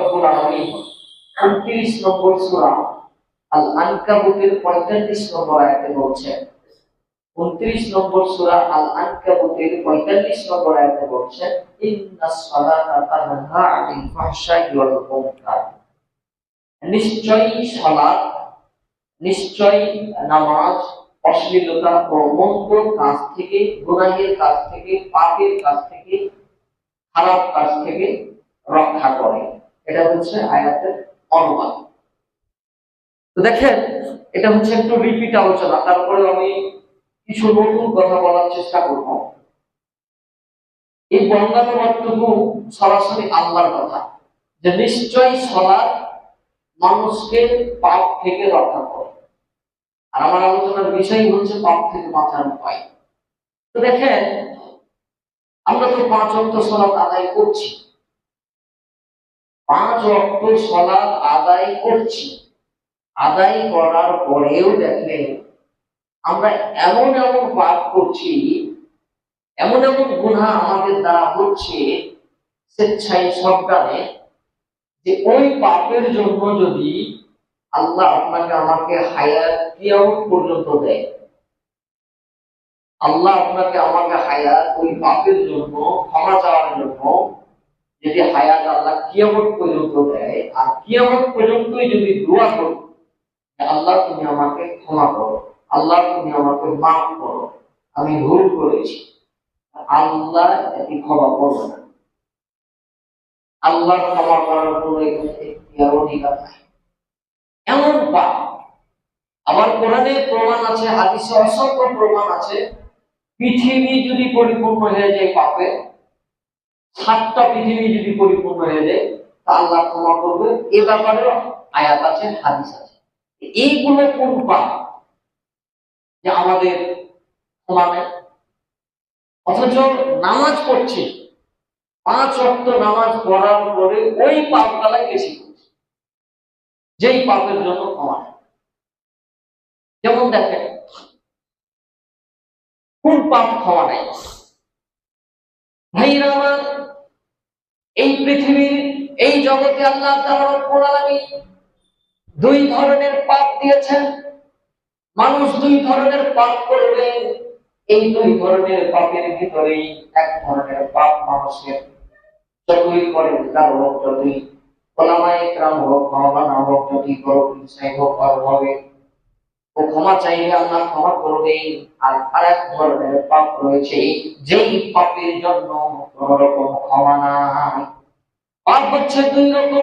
রব্বুল আলামিন 29 নম্বর সূরা আল আনকাবুতের 45 নম্বর আয়াতে বলছেন, 29 নম্বর সূরা আল আনকাবুতের 45 নম্বর আয়াতে বলছেন, ইন্নাস সালাতা তানহা আনিল ফাহশাই ওয়াল মুনকার। নিশ্চয়ই সালাত, নিশ্চয়ই নামাজ অশ্লীলতা ও মন্দ কাজ থেকে, গুনাহের কাজ থেকে, পাপের কাজ থেকে, খারাপ কাজ থেকে রক্ষা করে। এটা হচ্ছে আয়াতের অনুবাদ। তো দেখেন, এটা হচ্ছে একটু রিপিট আলোচনা, তারপরে আমি কিছু নতুন কথা বলার চেষ্টা করব। এই বর্ণনাটুকু সরাসরি আল্লাহর কথা, যে নিশ্চয়ই সালাত মানুষকে পাপ থেকে রক্ষা করে। আর আমার আলোচনার বিষয় হচ্ছে পাপ থেকে বাঁচার উপায়। তো দেখেন, আমরা তো 5 ওয়াক্ত সালাত আদায় করছি, 5 ওয়াক্ত সালাত আদায় করছি। আদায় করার পরেও দেখেন আমরা এমন এমন পাপ করছি, এমন এমন গুনাহ আমাদের দ্বারা হচ্ছে স্বেচ্ছায় সবটানে, যে ওই পাপের জন্য যদি আল্লাহ আপনাকে আমাকে হায়াত কিয়ামত পর্যন্ত দেয়, আল্লাহ আপনাকে আমাকে হায়াত ওই পাপের জন্য ক্ষমা চাওয়ার জন্য যদি হায়াত আল্লাহ কিয়ামত পর্যন্ত দেয়, আর কিয়ামত পর্যন্তই যদি দোয়া করি, আল্লাহ তুমি আমাকে ক্ষমা করো, আল্লাহ তুমি আমাকে মাফ করো, আমি ভুল করেছি, আল্লাহ এটি ক্ষমা করবে না। আল্লাহ ক্ষমা করার কোনো এখতিয়ার অধিকার নাই এমন পাপ। আবার কোরআনে প্রমাণ আছে, হাদিসে অসংখ্য প্রমাণ আছে, পৃথিবী যদি পরিপূর্ণ হয়ে যায় পাপে, 7টা পৃথিবী যদি পরিপূর্ণ হয়ে যায়, তা আল্লাহ ক্ষমা করবে। এ ব্যাপারে আয়াত আছে, হাদিস আছে। এইগুলো কোন পাপ যে আমাদের ক্ষমা নেই? অথচ নামাজ পড়ছি, 5 ওয়াক্ত নামাজ পড়ার পরে ওই পাপ গালায় বেশি করছি, যেই পাপের জন্য ক্ষমা নেই। যেমন দেখেন, কোন পাপ ক্ষমা নেই? ভাইরা আমার, এই পৃথিবীর, এই জগতে আল্লাহ তাআলা রব্বুল আলামিন 2 ধরনের পাপ দিয়েছেন। মানুষ 2 ধরনের পাপ করবে। এই 2 ধরনের পাপের ভিতরেই এক ধরনের পাপ মানুষের যতই করে, কারো হোক, যতই ওলামায়ে কেরাম হোক, মাওলানা হোক, যতই বড় সাহেব হোক, হবে ও ক্ষমা চাইলে আল্লাহ ক্ষমা করবে। আর আরেক ধরনের পাপ রয়েছে, যেই পাপের জন্য কোন রকম ক্ষমা নাই। পাপ হচ্ছে 2 রকম।